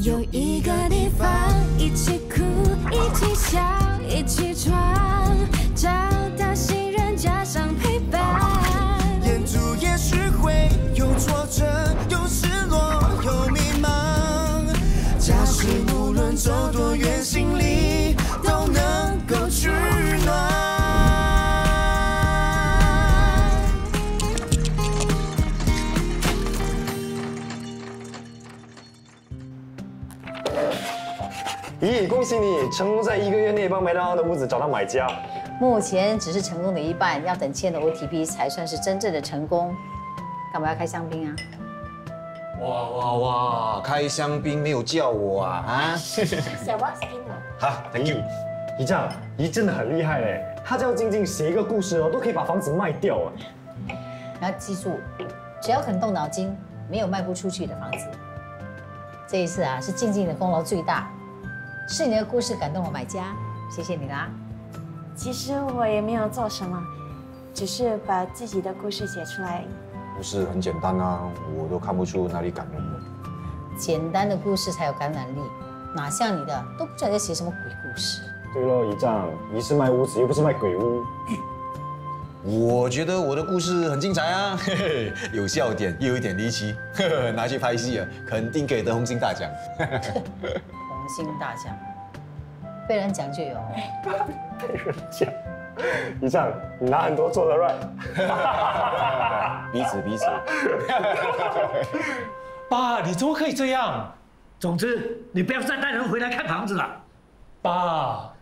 有一个地方，一起哭，一起笑，一起闯，找到信任加上陪伴。沿途也许会有挫折，有失落，有迷茫。假使无论走多远，心里都能够取暖。 咦，恭喜你成功在1个月内帮麦当劳的屋子找到买家。目前只是成功的一半，要等签了 OTP 才算是真正的成功。干嘛要开香槟啊？哇！开香槟没有叫我啊！小王 skin 了。好 ，Thank you。姨丈，姨真的很厉害嘞，她叫静静写一个故事哦，都可以把房子卖掉啊。你要记住，只要肯动脑筋，没有卖不出去的房子。这一次啊，是静静的功劳最大。 是你的故事感动了买家，谢谢你啦。其实我也没有做什么，只是把自己的故事写出来。不是很简单啊，我都看不出哪里感人了。简单的故事才有感染力，哪像你的都不知道在写什么鬼故事。对喽，姨丈，姨是卖屋子，又不是卖鬼屋。我觉得我的故事很精彩啊，嘿嘿，有笑点又有一点离奇，呵呵，拿去拍戏啊，肯定可以得红星大奖。红星大奖，被人讲就有。被人讲，姨丈，你拿很多做的 right。彼此。爸，你怎么可以这样？总之，你不要再带人回来看房子了。爸，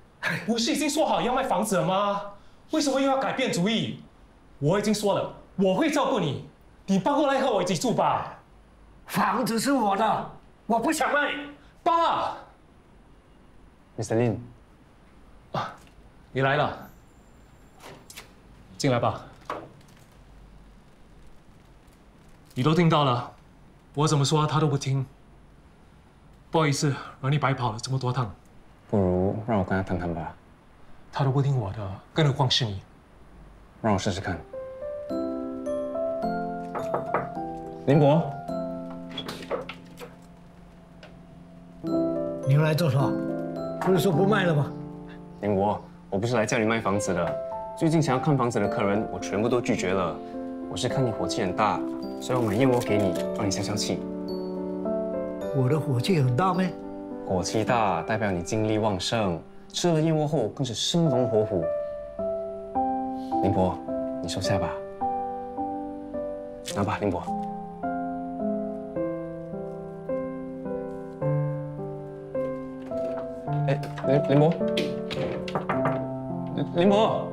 不是已经说好要卖房子了吗？为什么又要改变主意？我已经说了，我会照顾你，你搬过来和我一起住吧。房子是我的，我不想卖。爸 ，Mr. Lin， 啊，你来了，进来吧。你都听到了，我怎么说他都不听。不好意思，让你白跑了这么多趟。不如让我跟他谈谈吧。他都不听我的，更何况是你。让我试试看。林博，你又来做什么？不是说不卖了吗？林博，我不是来叫你卖房子的。最近想要看房子的客人，我全部都拒绝了。我是看你火气很大，所以我买燕窝给你，让你消消气。我的火气很大咩？火气大代表你精力旺盛，吃了燕窝后更是生龙活虎。林博，你收下吧。拿吧，林博。哎，林博，林博。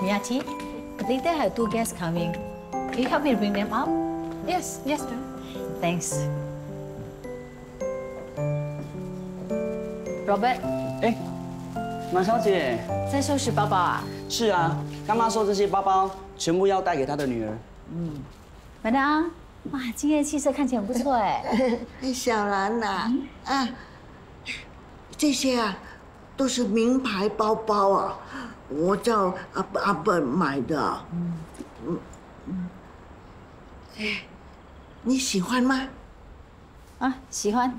Miyati, later I have 2 guests coming. Can you help me bring them up? Yes, ma'am. Thanks. Robert， 哎，马小姐，在收拾包包啊？是啊，干妈说这些包包全部要带给她的女儿。Madam， 哇，今天的气色看起来很不错哎。小兰呐，这些啊都是名牌包包啊。 我叫阿本买的，哎，你喜欢吗？啊，喜欢。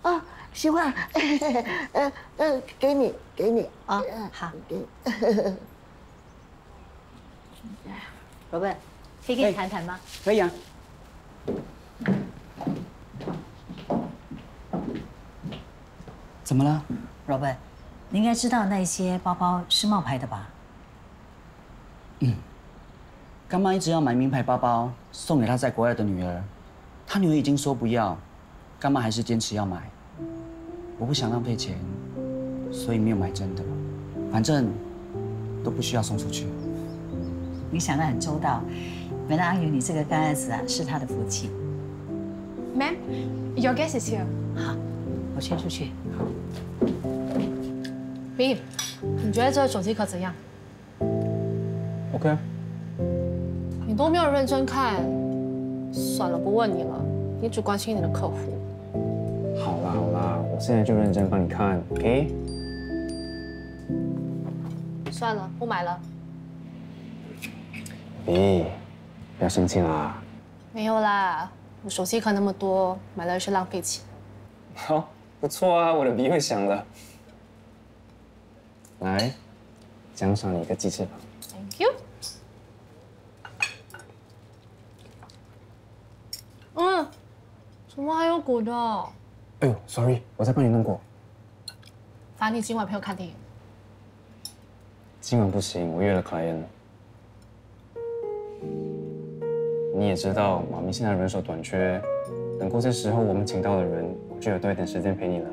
啊，喜欢，给你啊，好。Robert， 可以跟你谈谈吗？可以啊。怎么了 ，Robert？ 你应该知道那些包包是冒牌的吧？干妈一直要买名牌包包送给她在国外的女儿，她女儿已经说不要，干妈还是坚持要买。我不想浪费钱，所以没有买真的。反正都不需要送出去。你想得很周到，梅兰有你这个干儿子啊，是他的福气。Ma'am, your guest is here. 好，我先出去。 Babe， 你觉得这个手机壳怎样 ？OK。你都没有认真看，算了，不问你了。你只关心你的客户。好啦，我现在就认真帮你看 ，OK？ 算了，不买了。咦，不要生气啦。没有啦，我手机壳那么多，买了是浪费钱。好，不错啊，我的笔会响了。来，奖赏你一个鸡翅膀。Thank you。怎么还有骨的？哎呦 ，sorry， 我再帮你弄过。罚你今晚陪我看电影。今晚不行，我约了 client。你也知道，妈咪现在人手短缺，等过些时候我们请到的人，我就有多一点时间陪你了。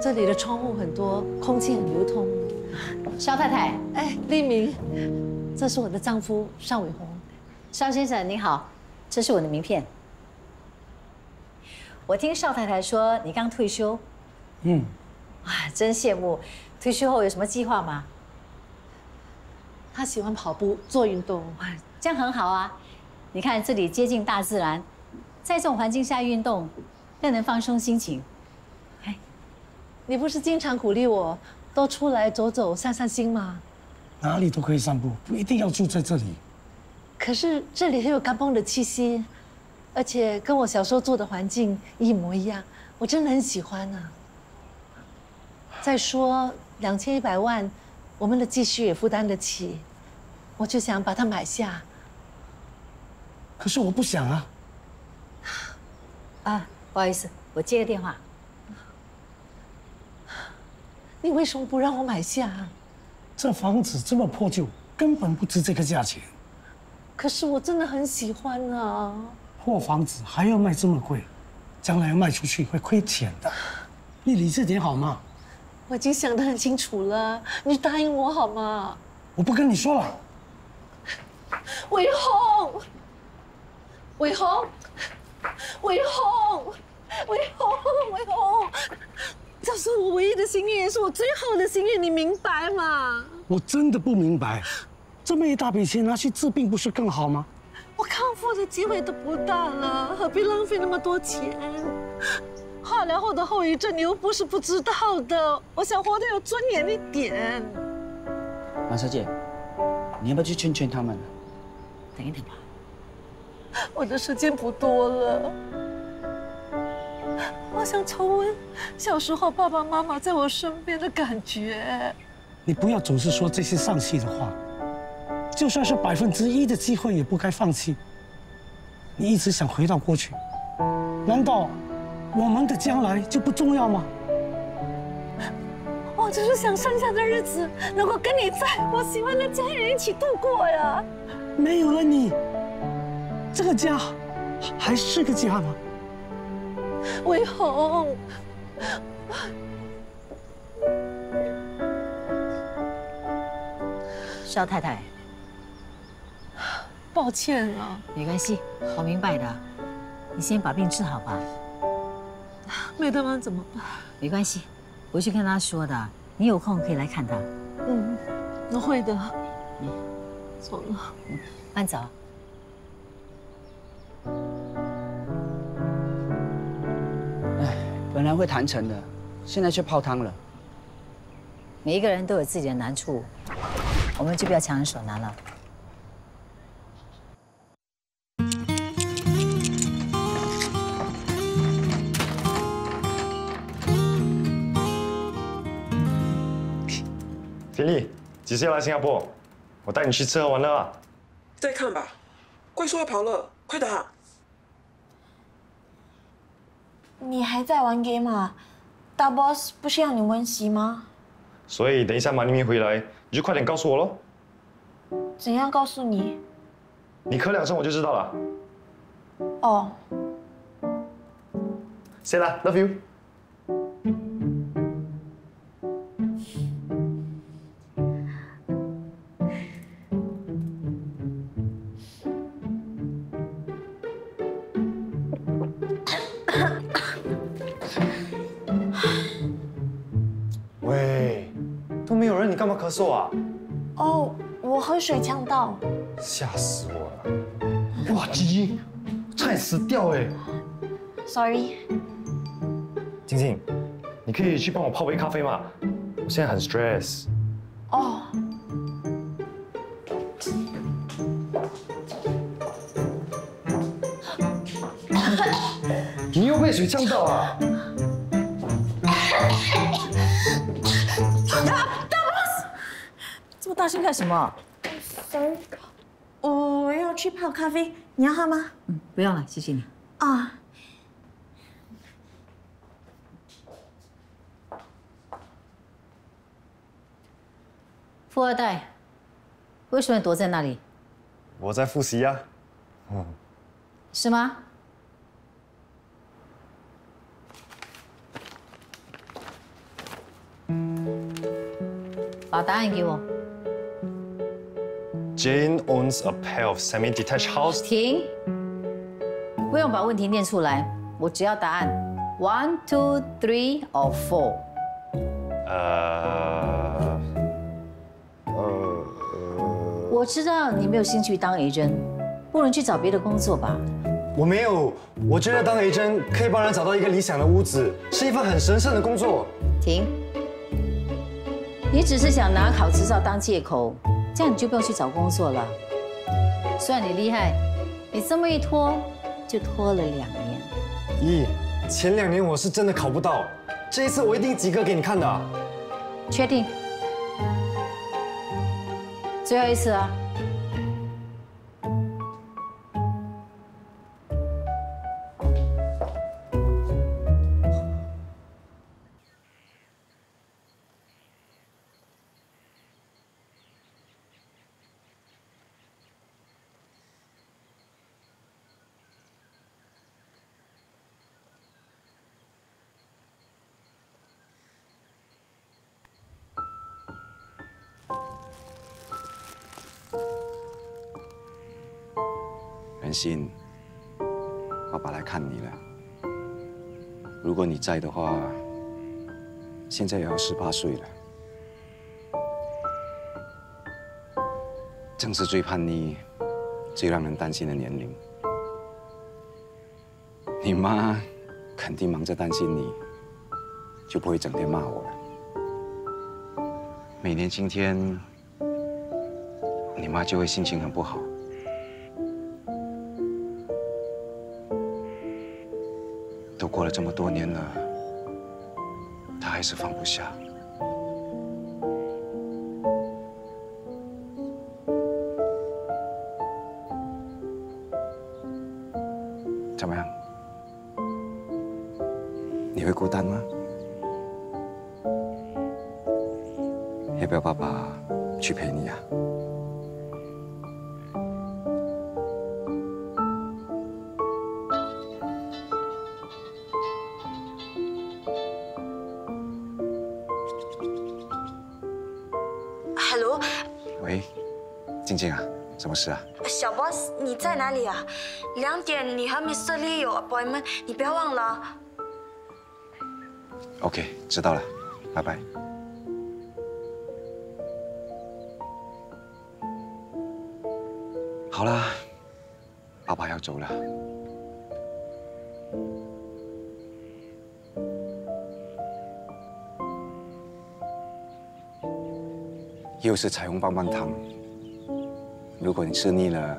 这里的窗户很多，空气很流通。肖太太，哎，丽明，这是我的丈夫邵伟鸿。邵先生您好，这是我的名片。我听邵太太说你刚退休，哇，真羡慕。退休后有什么计划吗？他喜欢跑步，做运动，这样很好啊。你看这里接近大自然，在这种环境下运动，更能放松心情。你不是经常鼓励我多出来走走、散散心吗？哪里都可以散步，不一定要住在这里。可是这里很有甘榜的气息，而且跟我小时候住的环境一模一样，我真的很喜欢啊。再说2100万，我们的积蓄也负担得起，我就想把它买下。可是我不想啊。啊，不好意思，我接个电话。你为什么不让我买下啊？这房子这么破旧，根本不值这个价钱。可是我真的很喜欢啊！破房子还要卖这么贵，将来要卖出去会亏钱的。你理智点好吗？我已经想得很清楚了，你答应我好吗？我不跟你说了。伟鸿，伟鸿，伟鸿，伟鸿，伟鸿，这是我唯一的心愿，也是我最后的心愿，你明白吗？我真的不明白。这么一大笔钱拿去治病，不是更好吗？我康复的机会都不大了，何必浪费那么多钱？化疗后的后遗症你又不是不知道的，我想活得有尊严一点。马小姐，你要不要去劝劝他们？等一等吧。我的时间不多了，我想重温小时候爸爸妈妈在我身边的感觉。你不要总是说这些丧气的话。就算是1%的机会，也不该放弃。你一直想回到过去，难道我们的将来就不重要吗？我只是想剩下的日子能够跟你在我喜欢的家人一起度过呀。没有了你，这个家还是个家吗？伟鸿，邵太太。抱歉啊，没关系，我明白的。你先把病治好吧。没得完怎么办？没关系，我去跟他说的。你有空可以来看他。我会的。走了。慢走。哎，本来会谈成的，现在却泡汤了。每一个人都有自己的难处，我们就不要强人所难了。田丽，几时要来新加坡？我带你去吃喝玩乐啊！再看吧，怪兽要跑了，快打！你还在玩 game 啊？大 boss 不是要你温习吗？所以等一下马丽明回来，你就快点告诉我喽。怎样告诉你？你咳2声我就知道了。哦。Say啦 ，love you。喂，都没有人，你干嘛咳嗽啊？哦，我喝水呛到。吓死我了！哇，吉吉，差点死掉哎 ！Sorry。静静，你可以去帮我泡杯咖啡吗？我现在很 stress。哦。水呛到啊！大 boss， 这么大声干什么？ Sorry， 我要去泡咖啡，你要喝吗？不用了，谢谢你。啊。富二代，为什么躲在那里？我在复习呀。是吗？把答案给我。 Jane owns a pair of semi-detached house. 停！不用把问题念出来，我只要答案。1, 2, 3 or 4。我知道你没有兴趣当 agent， 不能去找别的工作吧？我没有，我觉得当 agent 可以帮人找到一个理想的屋子，是一份很神圣的工作。停！你只是想拿考执照当借口，这样你就不用去找工作了。虽然你厉害，你这么一拖，就拖了2年。咦，前2年我是真的考不到，这一次我一定及格给你看的。确定？最后一次啊！仁心，爸爸来看你了。如果你在的话，现在也要18岁了，正是最叛逆、最让人担心的年龄。你妈肯定忙着担心你，就不会整天骂我了。每年今天，你妈就会心情很不好。 都过了这么多年了，他还是放不下。怎么样？你会孤单吗？要不要爸爸去陪你啊？ Hello， 喂，静静啊，什么事啊？小 boss， 你在哪里啊？2点你和 Mr. Lee 有 appointment， 你不要忘了啊。OK， 知道了，拜拜。好啦，爸爸要走了。又是彩虹棒棒糖。如果你吃腻了，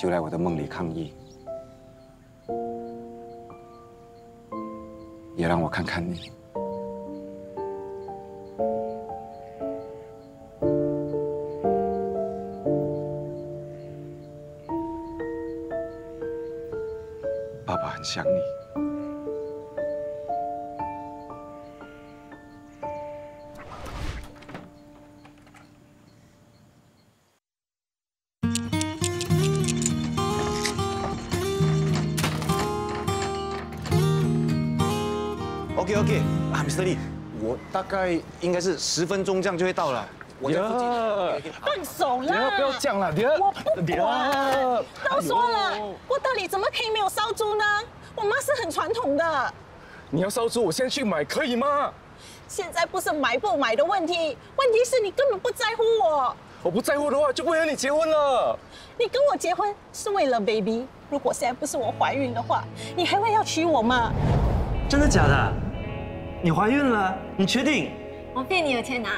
就来我的梦里抗议，也让我看看你。爸爸很想你。 OK， 啊 ，Mr. Lee， 我大概应该是10分钟这样就会到了。我在附近。放手啦！不要这样了，我不管。都说了，我到底怎么可以没有烧猪呢？我妈是很传统的。你要烧猪，我先去买，可以吗？现在不是买不买的问题，问题是你根本不在乎我。我不在乎的话，就不会和你结婚了。你跟我结婚是为了 baby， 如果现在不是我怀孕的话，你还会要娶我吗？真的假的？ 你怀孕了？你确定？我骗你有钱拿。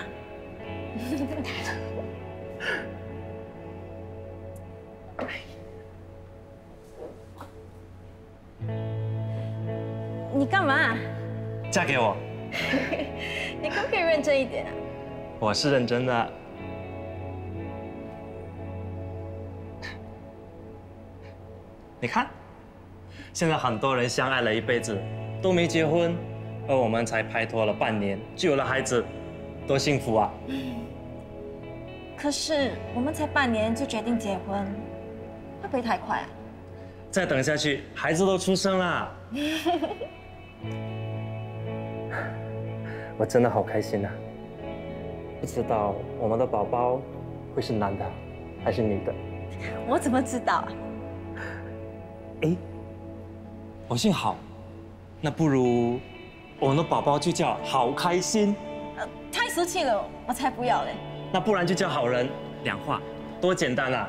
你干嘛？嫁给我。你可不可以认真一点啊？我是认真的。你看，现在很多人相爱了一辈子都没结婚，而我们才拍拖了半年就有了孩子，多幸福啊！可是我们才半年就决定结婚，会不会太快啊？再等下去，孩子都出生了。我真的好开心啊！不知道我们的宝宝会是男的还是女的？我怎么知道啊？哎，我姓郝，那不如我们的宝宝就叫好开心。太俗气了，我才不要嘞。那不然就叫好人，两话，多简单啊！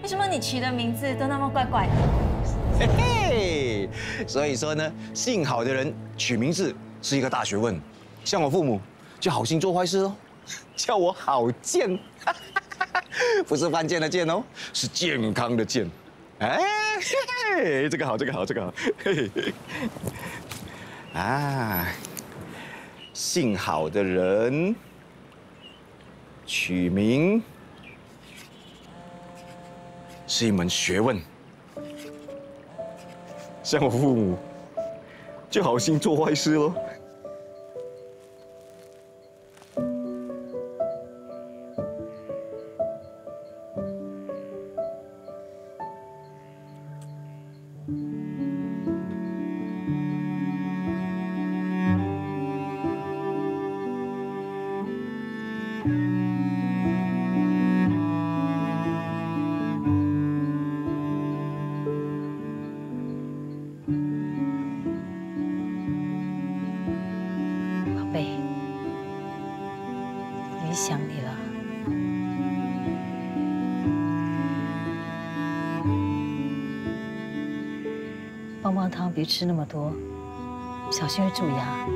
为什么你取的名字都那么怪怪的？嘿嘿，所以说呢，姓郝的人取名字是一个大学问。像我父母就好心做坏事哦，叫我郝健，不是犯贱的贱哦，是健康的健。哎，嘿嘿，这个好，这个好，这个好。嘿嘿，啊，姓郝的人取名是一门学问。像我父母就好心做坏事咯。想你了。棒棒糖别吃那么多，小心会蛀牙。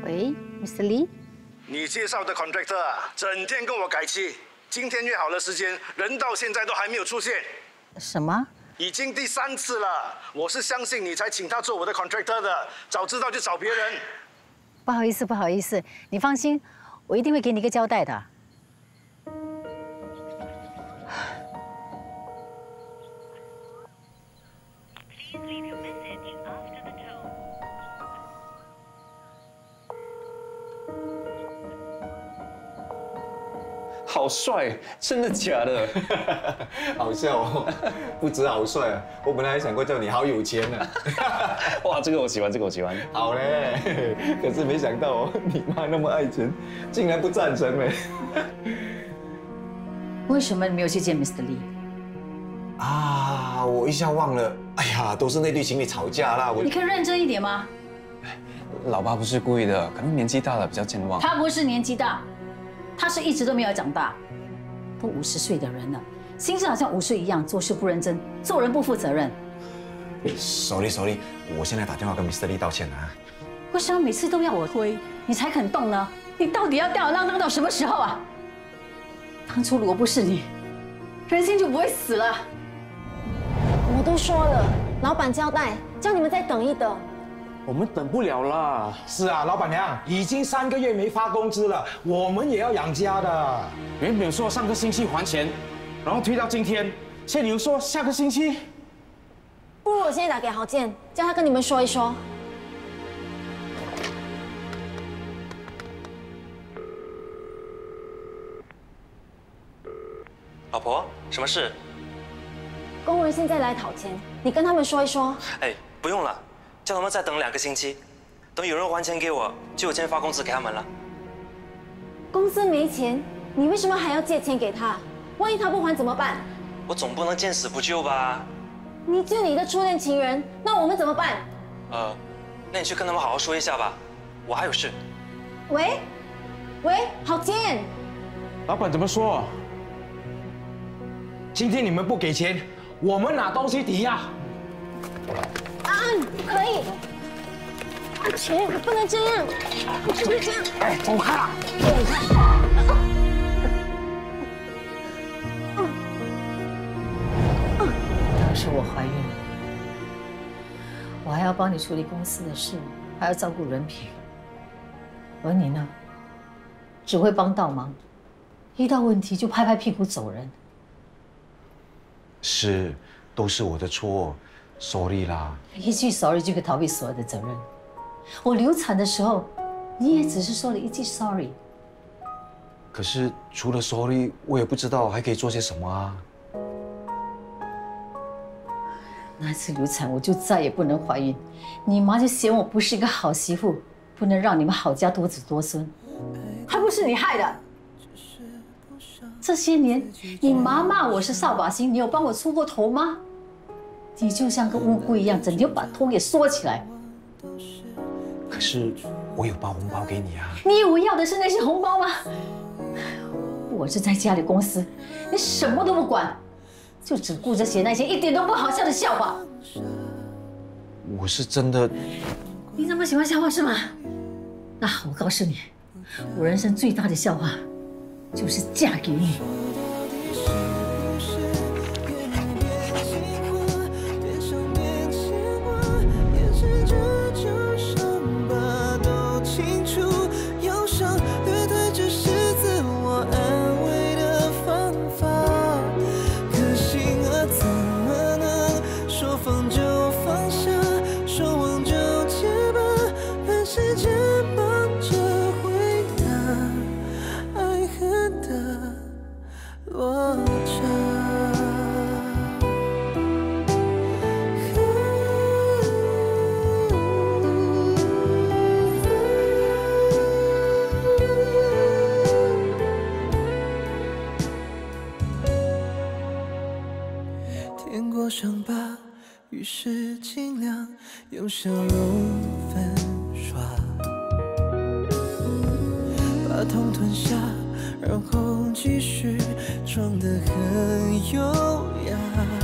喂 ，Mr. Lee。 你介绍的 contractor 啊，整天跟我改期，今天约好了时间，人到现在都还没有出现。什么？已经第3次了，我是相信你才请他做我的 contractor 的，早知道就找别人。不好意思，不好意思，你放心，我一定会给你一个交代的。好帅，真的假的？好笑哦，不止好帅啊，我本来还想过叫你好有钱呢。哇，这个我喜欢，这个我喜欢。好嘞，可是没想到哦，你妈那么爱钱，竟然不赞成嘞。为什么你没有去见 Mr. Lee？ 啊，我一下忘了。哎呀，都是那对情侣吵架啦。你可以认真一点吗？老爸不是故意的，可能年纪大了比较健忘。他不是年纪大。 他是一直都没有长大，都50岁的人了，心智好像5岁一样，做事不认真，做人不负责任。Sorry， 我现在打电话跟 Mr. Lee 道歉啊。为什么每次都要我推，你才肯动呢？你到底要吊儿郎当到什么时候啊？当初如果不是你，人心就不会死了。我都说了，老板交代，叫你们再等一等。 我们等不了了。是啊，老板娘，已经3个月没发工资了，我们也要养家的。原本说上个星期还钱，然后推到今天，现在你又说下个星期。不如我现在打给郝建，叫他跟你们说一说。老婆，什么事？工人现在来讨钱，你跟他们说一说。哎，不用了。 叫他们再等2个星期，等有人还钱给我，就有钱发工资给他们了。公司没钱，你为什么还要借钱给他？万一他不还怎么办？我总不能见死不救吧？你救你的初恋情人，那我们怎么办？那你去跟他们好好说一下吧，我还有事。喂，郝建，老板怎么说？今天你们不给钱，我们拿东西抵押。不可以，钱不能这样，不可以这样。哎，走开啦！当时我怀孕了，我还要帮你处理公司的事，还要照顾人品，而你呢，只会帮倒忙，遇到问题就拍拍屁股走人。是，都是我的错 ，sorry 啦。一句 sorry 就可以逃避所有的责任。我流产的时候，你也只是说了一句 sorry。可是除了 sorry， 我也不知道还可以做些什么啊。那一次流产，我就再也不能怀孕，你妈就嫌我不是一个好媳妇，不能让你们郝家多子多孙，还不是你害的。这些年，你妈骂我是扫把星，你有帮我出过头吗？你就像个乌龟一样，整天把头给缩起来。可是我有包红包给你啊。你以为要的是那些红包吗？我是在家里公司，你什么都不管，就只顾着写那些一点都不好笑的笑话。我是真的。你这么喜欢笑话是吗？那好，我告诉你，我人生最大的笑话就是嫁给你。舔过伤疤，于是尽量用笑容粉刷，把痛吞下，然后继续装得很优雅。